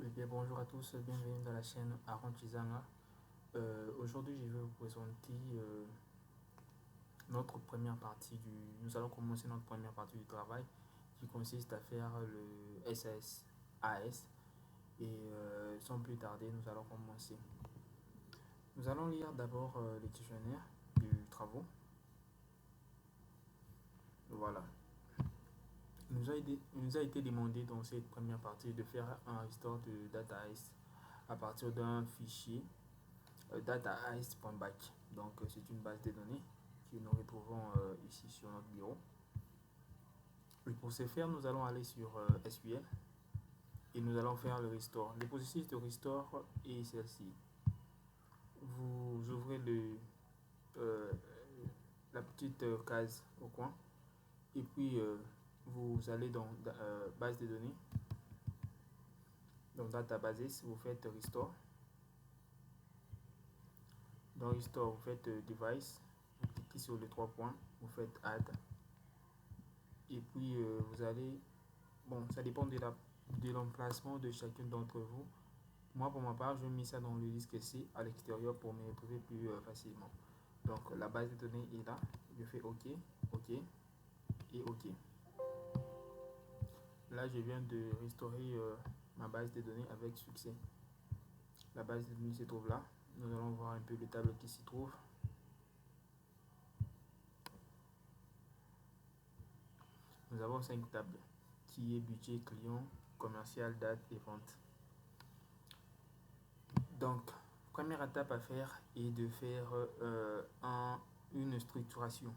Oui, bien, bonjour à tous, bienvenue dans la chaîne Aaron Chizanga. Aujourd'hui, je vais vous présenter notre première partie du. Nous allons commencer notre première partie du travail qui consiste à faire le SSAS. Et sans plus tarder, nous allons commencer. Nous allons lire d'abord le dictionnaire du travaux. Voilà. Il nous a été demandé dans cette première partie de faire un restore de DataIce à partir d'un fichier dataice.back. Donc c'est une base de données que nous retrouvons ici sur notre bureau. Et pour ce faire, nous allons aller sur SQL et nous allons faire le restore. Le processus de restore est celle-ci. Vous ouvrez euh, la petite case au coin et puis vous allez dans base de données. Dans databases, vous faites restore. Dans restore, vous faites device, vous cliquez sur les trois points, vous faites add. Et puis vous allez, bon, ça dépend de l'emplacement de chacun d'entre vous. Moi, pour ma part, je mets ça dans le disque C à l'extérieur pour me retrouver plus facilement. Donc la base de données est là. Je fais OK, OK et OK. Là, je viens de restaurer ma base de données avec succès. La base de données se trouve là. Nous allons voir un peu les tables qui s'y trouvent. Nous avons 5 tables qui est budget, client, commercial, date et vente. Donc, première étape à faire est de faire une structuration.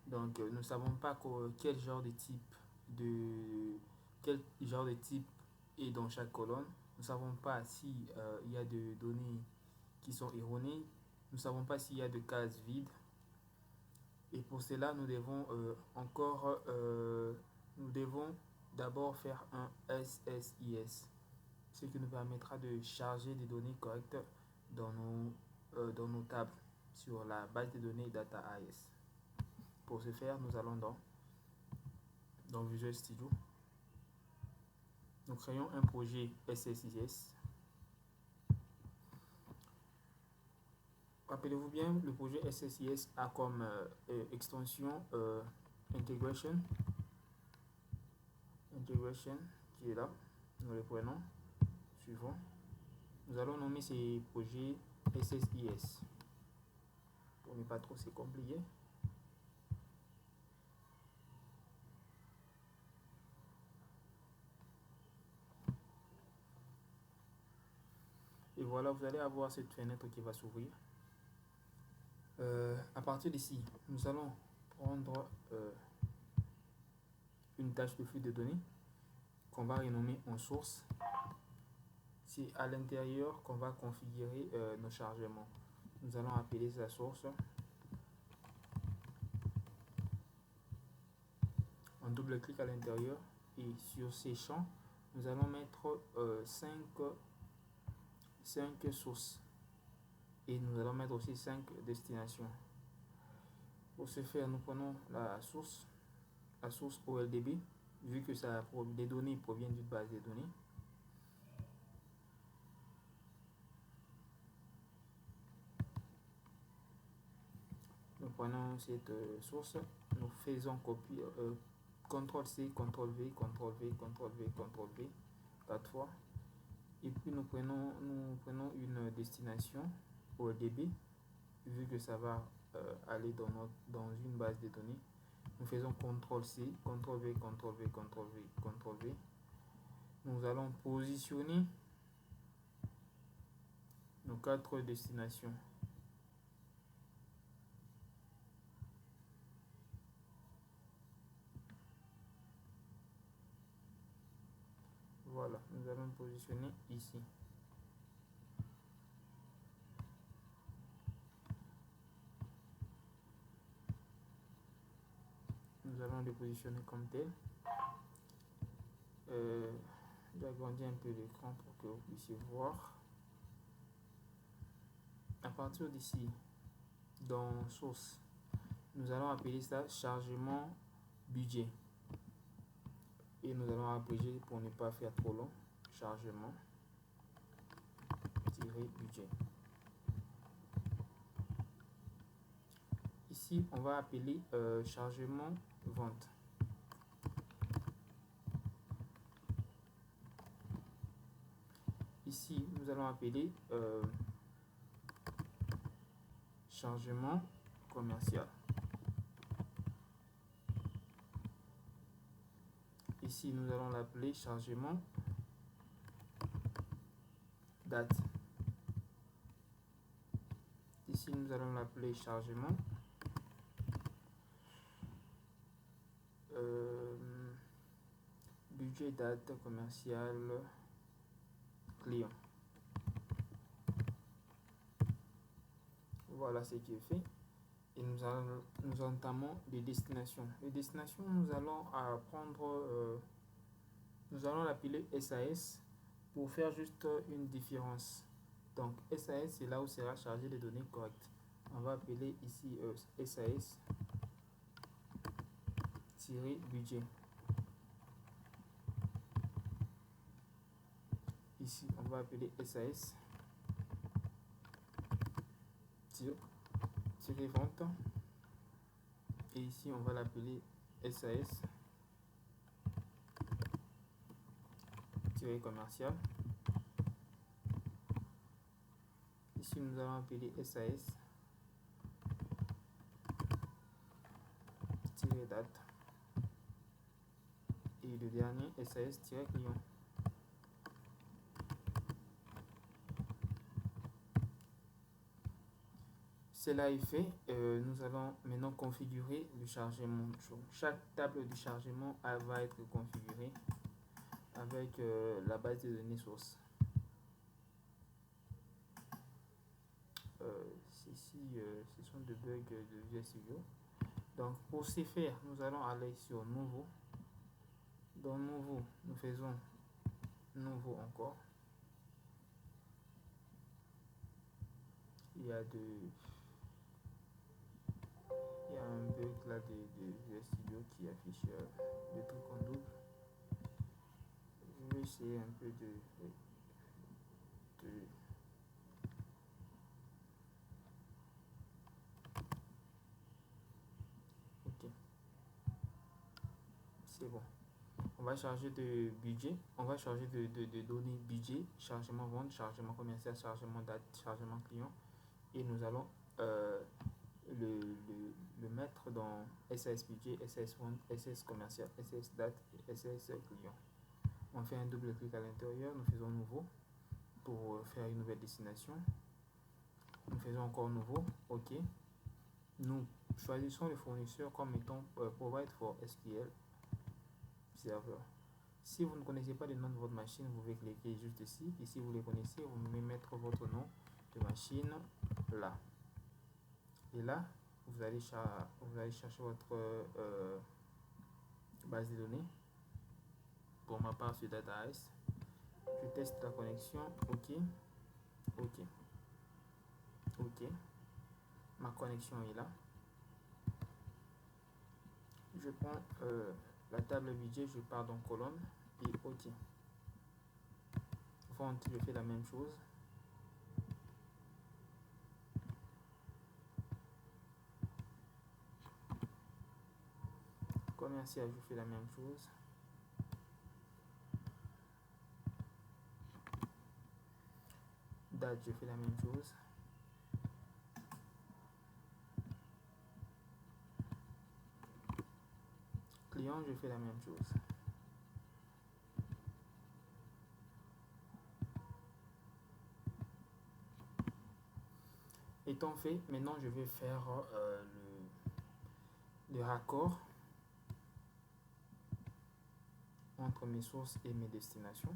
Donc, nous ne savons pas quel genre de type est dans chaque colonne. Nous ne savons pas s'il y a des données qui sont erronées. Nous ne savons pas s'il y a de cases vides. Et pour cela, nous devons d'abord faire un SSIS, ce qui nous permettra de charger des données correctes dans nos tables sur la base de données DataIS. Pour ce faire, nous allons dans Visual Studio. Nous créons un projet SSIS. Rappelez-vous bien, le projet SSIS a comme extension Integration qui est là. Nous le prenons. Suivant. Nous allons nommer ces projets SSIS pour ne pas trop se compliquer. Et voilà, vous allez avoir cette fenêtre qui va s'ouvrir. À partir d'ici, nous allons prendre une tâche de flux de données qu'on va renommer en source. C'est à l'intérieur qu'on va configurer nos chargements. Nous allons appeler sa source. On double-clique à l'intérieur et sur ces champs, nous allons mettre 5 sources. Et nous allons mettre aussi 5 destinations. Pour ce faire, nous prenons la source OLDB, vu que les données proviennent d'une base de données. Nous prenons cette source, nous faisons copier, CTRL-C, CTRL-V, CTRL-V, CTRL-V, CTRL-V, 4 fois. Et puis nous prenons une destination OLDB, vu que ça va aller dans une base de données. Nous faisons CTRL-C, CTRL-V, CTRL-V, CTRL-V, CTRL-V. Nous allons positionner nos 4 destinations. Voilà, nous allons positionner ici. Nous allons les positionner comme tel. J'agrandis un peu l'écran pour que vous puissiez voir. À partir d'ici, dans source, nous allons appeler ça chargement budget. Et nous allons abréger pour ne pas faire trop long. Chargement budget. Ici, on va appeler chargement vente. Ici, nous allons appeler chargement commercial. Ici, nous allons l'appeler chargement date. Ici, nous allons l'appeler chargement budget date commercial client. Voilà ce qui est fait. Et nous entamons les destinations. Les destinations, nous allons nous allons l'appeler SAS pour faire juste une différence. Donc SAS, c'est là où sera chargé les données correctes. On va appeler ici SAS-budget. Ici, on va appeler SAS-vente. Et ici, on va l'appeler SAS-commercial. Ici, nous allons appeler SAS-date. Et le dernier, SAS-client. Cela est fait, nous allons maintenant configurer le chargement. Chaque table de chargement va être configurée avec la base de données source. Ici, ce sont des bugs de Visual Studio. Donc pour ce faire, nous allons aller sur Nouveau. Dans Nouveau, nous faisons Nouveau encore. Il y a un bug là de Visual Studio qui affiche le truc en double. Je vais essayer un peu de ok, c'est bon. On va charger de budget, on va charger de données budget, chargement vente, chargement commercial, chargement date, chargement client, et nous allons le mettre dans SAS budget, SAS vente, SAS commercial, SAS date et SAS client. On fait un double clic à l'intérieur, nous faisons nouveau pour faire une nouvelle destination. Nous faisons encore nouveau, ok. Nous choisissons le fournisseur comme étant provide for SQL server. Si vous ne connaissez pas le nom de votre machine, vous pouvez cliquer juste ici. Et si vous les connaissez, vous pouvez mettre votre nom de machine là. Et là, vous allez chercher votre base de données. Pour ma part, sur DataIce. Je teste la connexion. Ok. Ok. Ok. Ma connexion est là. Je prends la table budget, je pars dans colonne et ok. Vente, je fais la même chose. Commercial, je fais la même chose. Date, je fais la même chose. Client, je fais la même chose. Étant fait, maintenant je vais faire le raccord entre mes sources et mes destinations.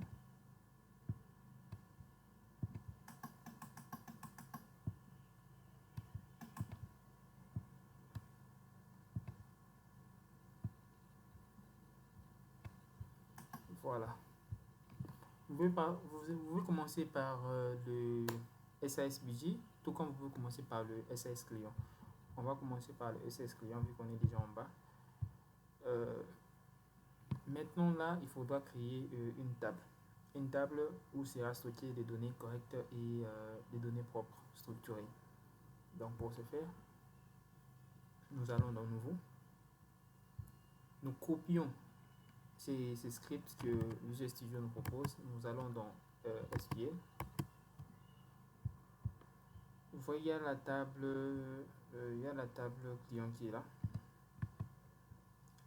Voilà. Vous pouvez commencer par le SAS budget, tout comme vous pouvez commencer par le SAS client. On va commencer par le SAS client vu qu'on est déjà en bas. Maintenant là, il faudra créer une table. une table où sera stocké des données correctes et des données propres, structurées. Donc pour ce faire, nous allons dans Nouveau. Nous copions ces scripts que Visual Studio nous propose. Nous allons dans SQL. Vous voyez, il y a la table client qui est là.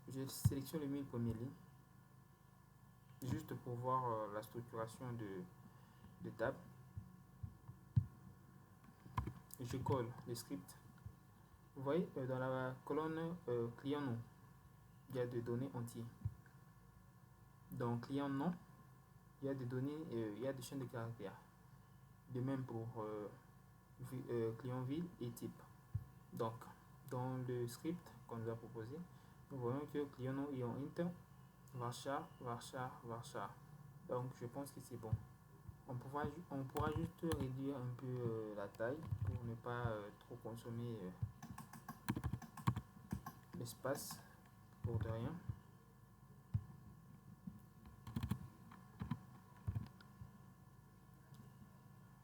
Je sélectionne les 1000 premières lignes juste pour voir la structuration de table. Je colle le script. Vous voyez, dans la colonne client nom, il y a des données entières. Dans client nom, il y a des données, il y a des chaînes de caractères. De même pour client ville et type. Donc, dans le script qu'on nous a proposé, nous voyons que client nom est en int varchar. Donc, je pense que c'est bon. On pourra juste réduire un peu la taille pour ne pas trop consommer l'espace pour de rien.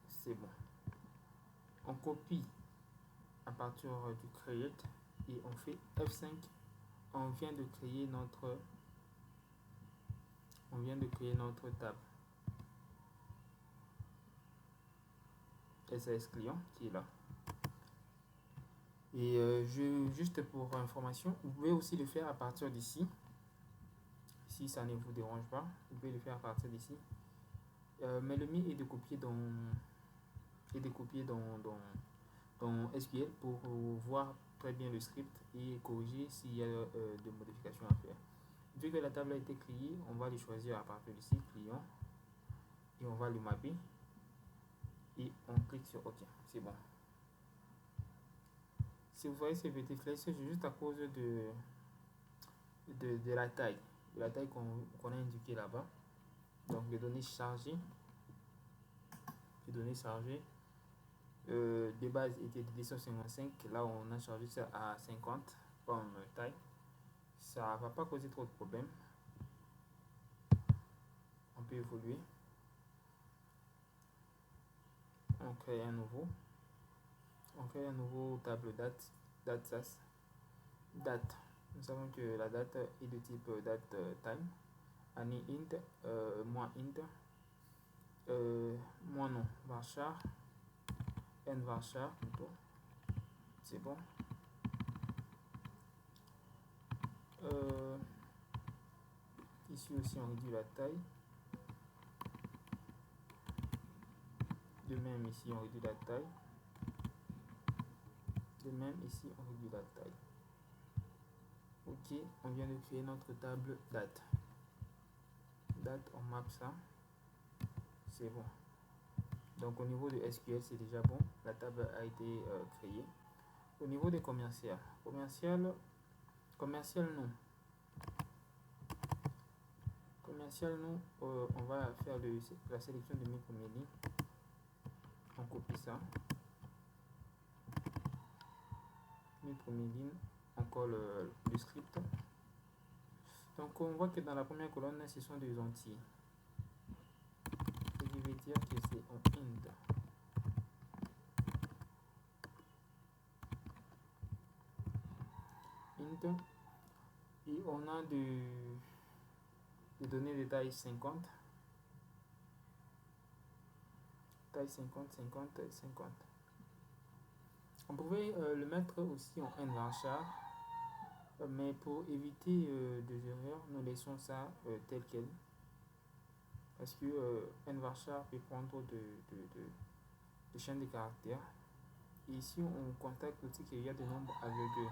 C'est bon. On copie à partir du create et on fait F5. On vient de créer notre table SAS client qui est là. Et juste pour information, vous pouvez aussi le faire à partir d'ici. Si ça ne vous dérange pas, vous pouvez le faire à partir d'ici. Mais le mieux est de copier dans SQL pour voir très bien le script et corriger s'il y a des modifications à faire. Vu que la table a été créée, on va le choisir à partir d'ici, client, et on va le mapper et on clique sur OK. C'est bon. Si vous voyez ces petites flèches, c'est juste à cause de la taille, qu'on a indiqué là-bas. Donc les données chargées, de base était de 255, là on a chargé ça à 50 comme taille. Ça va pas causer trop de problèmes. On peut évoluer. On crée un nouveau table date SAS. Date, nous savons que la date est de type date time. Année int, mois int, mois non varchar, n varchar plutôt. C'est bon. Ici aussi on réduit la taille. De même ici on réduit la taille. De même ici on réduit la taille. Ok, on vient de créer notre table date. Date, on map ça. C'est bon. Donc au niveau de SQL c'est déjà bon. La table a été créée. Au niveau des commerciales, commercial non. Commercial non, on va faire la sélection de mes premières lignes. On copie ça. Mes premières lignes, on colle le script. Donc on voit que dans la première colonne, ce sont des entiers. Et je vais dire que c'est en int. Et on a des données de taille 50. Taille 50, 50, 50. On pouvait le mettre aussi en n varchar, mais pour éviter des erreurs, nous laissons ça tel quel. Parce que n varchar peut prendre de chaînes de caractères. Et ici, on constate aussi qu'il y a des nombres à virgule.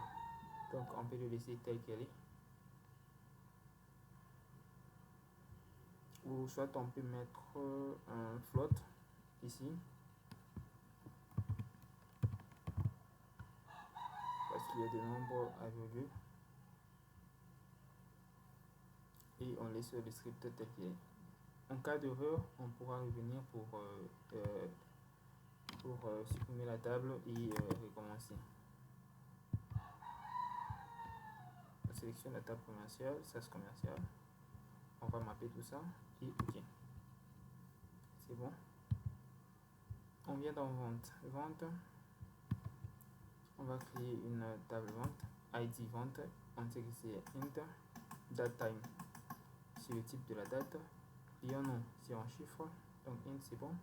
Donc, on peut le laisser tel quel est. Ou soit on peut mettre un float ici. Parce qu'il y a des nombres à virgule. Et on laisse le script tel qu'il est. En cas d'erreur, on pourra revenir pour supprimer la table et recommencer. On sélectionne la table commerciale, SAS commercial. On va mapper tout ça et OK. bon. On vient dans vente. On va créer une table vente. ID vente. On sait que c'est int. Date time, c'est le type de la date. Client nom, c'est en chiffre. Donc int c'est bon.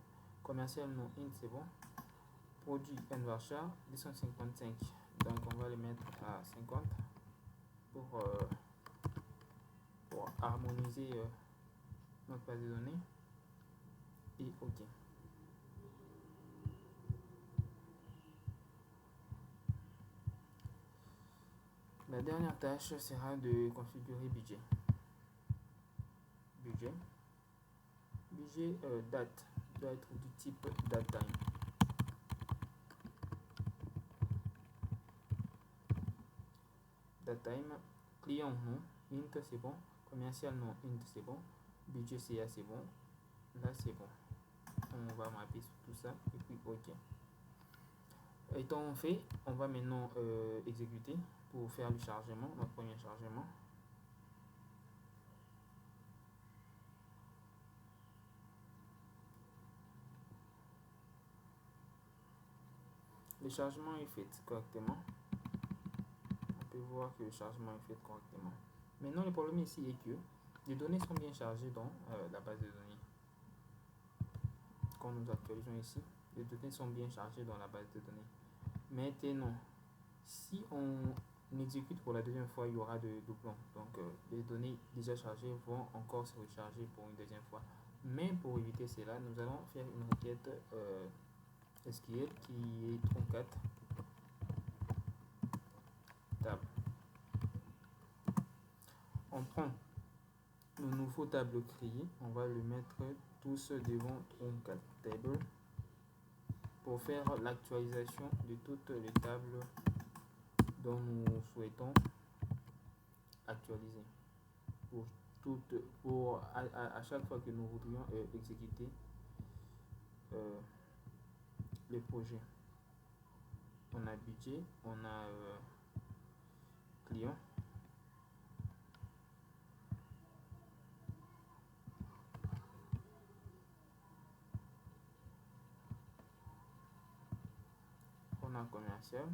Commercial nom, int c'est bon. Produit varchar 255. Donc on va le mettre à 50 pour harmoniser notre base de données. Et OK. La dernière tâche sera de configurer budget. Budget date doit être du type date time. Date time, client nom, int c'est bon, commercial nom, int c'est bon, budget CA c'est bon, là c'est bon. On va mapper sur tout ça et puis OK. Étant fait, on va maintenant exécuter pour faire le chargement, notre premier chargement. Le chargement est fait correctement. On peut voir que le chargement est fait correctement. Maintenant, le problème ici est que les données sont bien chargées dans la base de données. Quand nous actualisons ici, les données sont bien chargées dans la base de données. Maintenant, si on exécute pour la deuxième fois, il y aura de doublons. Donc, les données déjà chargées vont encore se recharger pour une deuxième fois. Mais pour éviter cela, nous allons faire une requête SQL qui est tron4 table. On prend le nouveau table créé, on va le mettre tous devant tron4 table pour faire l'actualisation de toutes les tables dont nous souhaitons actualiser pour à chaque fois que nous voudrions exécuter le projet. On a budget, on a client, on a commercial,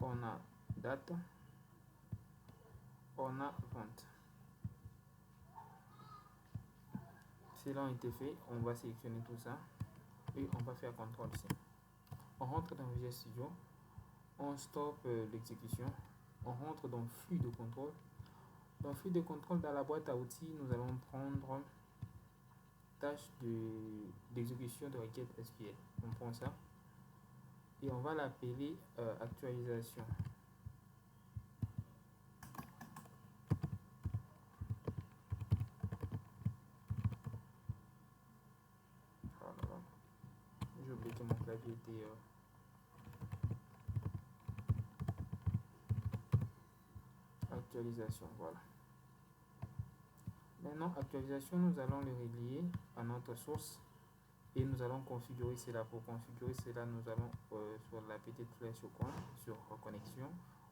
on a date, on a vente. Cela a été fait, on va sélectionner tout ça et on va faire CTRL-C. On rentre dans Visual Studio, on stoppe l'exécution, on rentre dans flux de contrôle. Dans flux de contrôle, dans la boîte à outils, nous allons prendre tâche d'exécution de requête SQL. On prend ça et on va l'appeler actualisation. J'ai oublié que mon clavier était actualisation, voilà. Maintenant, actualisation, nous allons le relier à notre source et nous allons configurer cela. Pour configurer cela, nous allons sur la petite flèche au coin, sur connexion,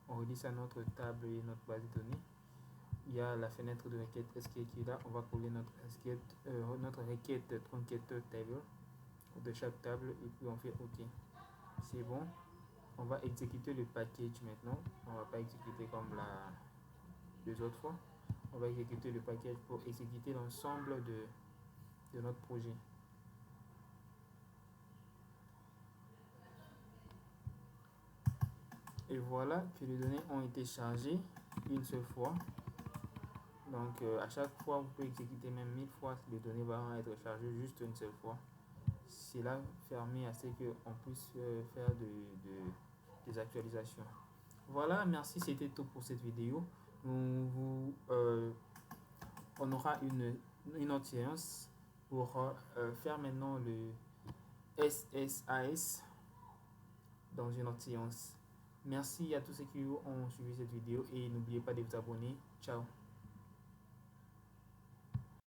on relie ça à notre table et notre base de données. Il y a la fenêtre de requête SQL qui est là. On va coller notre requête tron4 table de chaque table et puis on fait OK. C'est bon. On va exécuter le package maintenant. On va pas exécuter comme les autres fois. On va exécuter le package pour exécuter l'ensemble de notre projet. Et voilà que les données ont été chargées une seule fois. Donc à chaque fois, vous pouvez exécuter même 1000 fois, les données vont être chargées juste une seule fois. Cela permet à ce qu'on puisse faire des actualisations. Voilà, merci, c'était tout pour cette vidéo. On aura une autre séance pour faire maintenant le SSAS dans une autre séance. Merci à tous ceux qui ont suivi cette vidéo et n'oubliez pas de vous abonner. Ciao.